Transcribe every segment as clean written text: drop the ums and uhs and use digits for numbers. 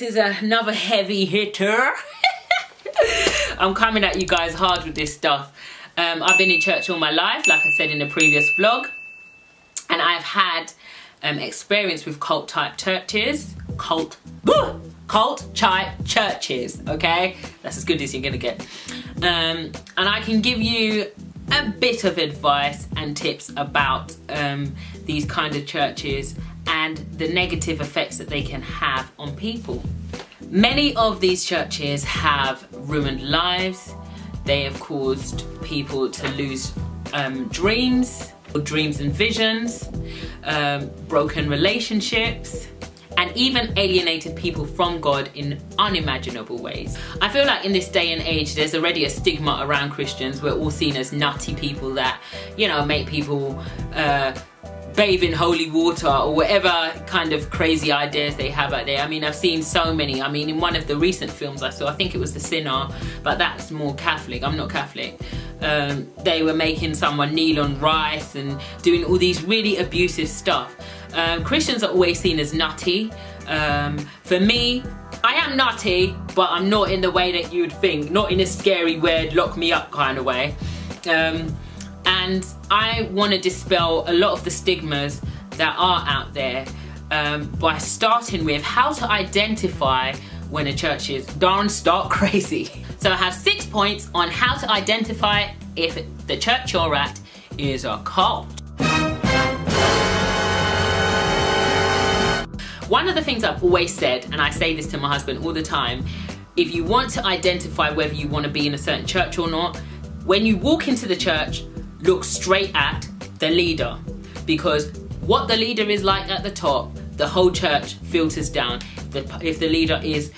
is another heavy hitter. I'm coming at you guys hard with this stuff. I've been in church all my life, like I said in the previous vlog, and I've had experience with cult type churches. Cult type churches, okay? That's as good as you're gonna get. And I can give you a bit of advice and tips about these kind of churches and the negative effects that they can have on people. Many of these churches have ruined lives. They have caused people to lose dreams and visions, broken relationships, and even alienated people from God in unimaginable ways. I feel like in this day and age, there's already a stigma around Christians. We're all seen as nutty people that, you know, make people bathe in holy water or whatever kind of crazy ideas they have out there. I mean, I've seen so many. I mean, in one of the recent films I saw, I think it was The Sinner, but that's more Catholic. I'm not Catholic. They were making someone kneel on rice and doing all these really abusive stuff. Christians are always seen as nutty. For me, I am nutty, but I'm not in the way that you'd think, not in a scary, weird, lock me up kind of way. And I want to dispel a lot of the stigmas that are out there by starting with how to identify when a church is darn stark crazy. So I have 6 points on how to identify if the church you're at is a cult. One of the things I've always said, and I say this to my husband all the time, if you want to identify whether you want to be in a certain church or not, when you walk into the church, look straight at the leader, because what the leader is like at the top, the whole church filters down. If the leader is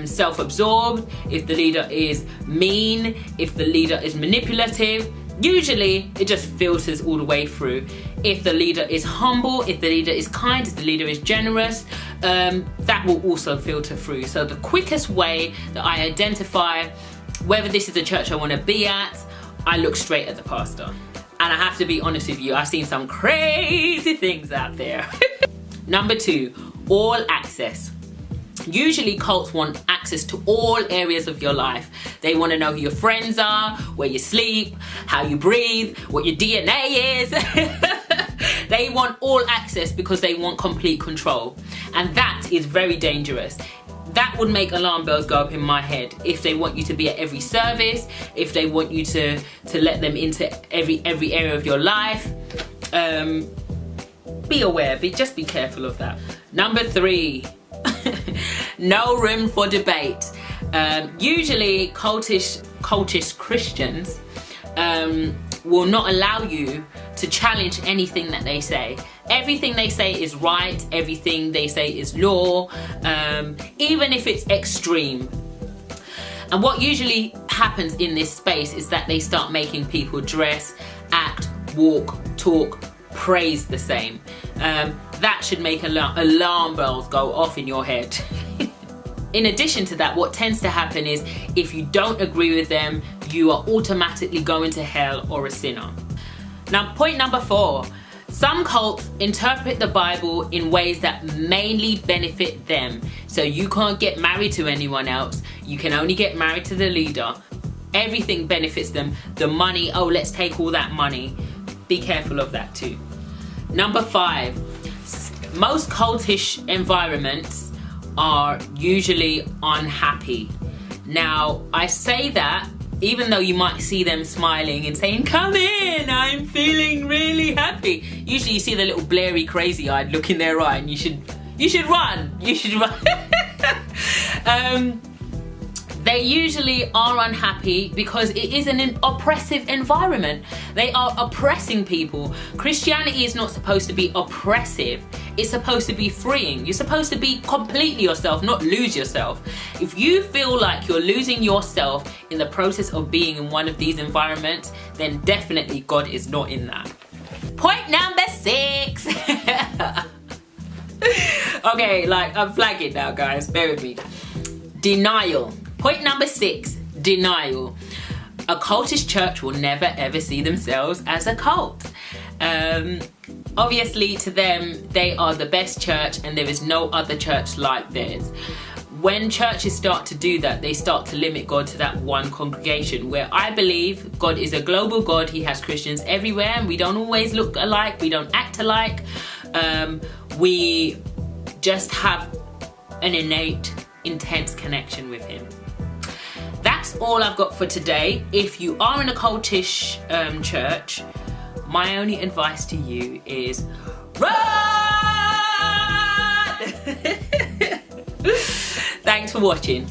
self-absorbed, if the leader is mean, if the leader is manipulative, usually it just filters all the way through. If the leader is humble, if the leader is kind, if the leader is generous, that will also filter through. So the quickest way that I identify whether this is a church I want to be at, I look straight at the pastor. And I have to be honest with you, I've seen some crazy things out there. Number 2, all access. Usually cults want access to all areas of your life. They want to know who your friends are, where you sleep, how you breathe, what your DNA is. They want all access because they want complete control. And that is very dangerous. That would make alarm bells go up in my head. If they want you to be at every service, if they want you to let them into every area of your life, be aware, just be careful of that. Number 3, no room for debate. Usually cultish Christians will not allow you to challenge anything that they say. Everything they say is right, everything they say is law, even if it's extreme. And what usually happens in this space is that they start making people dress, act, walk, talk, praise the same. That should make alarm bells go off in your head. In addition to that, what tends to happen is if you don't agree with them, you are automatically going to hell or a sinner. Now, point number 4. Some cults interpret the Bible in ways that mainly benefit them. So you can't get married to anyone else. You can only get married to the leader. Everything benefits them. The money, oh, let's take all that money. Be careful of that too. Number 5. Most cultish environments are usually unhappy. Now, I say that even though you might see them smiling and saying, "Come in, I'm feeling really happy." Usually you see the little blurry, crazy-eyed look in their eye and you should run. You should run. They usually are unhappy because it is an oppressive environment. They are oppressing people. Christianity is not supposed to be oppressive. It's supposed to be freeing. You're supposed to be completely yourself, not lose yourself. If you feel like you're losing yourself in the process of being in one of these environments, then definitely God is not in that. Point number 6. Okay, like I'm flagging now, guys. Bear with me. Denial. Point number 6, denial. A cultish church will never ever see themselves as a cult. Obviously to them, they are the best church and there is no other church like theirs. when churches start to do that, they start to limit God to that one congregation, where I believe God is a global God. He has Christians everywhere, and we don't always look alike, we don't act alike. We just have an innate, intense connection with him. That's all I've got for today. If you are in a cultish church, my only advice to you is run! Thanks for watching.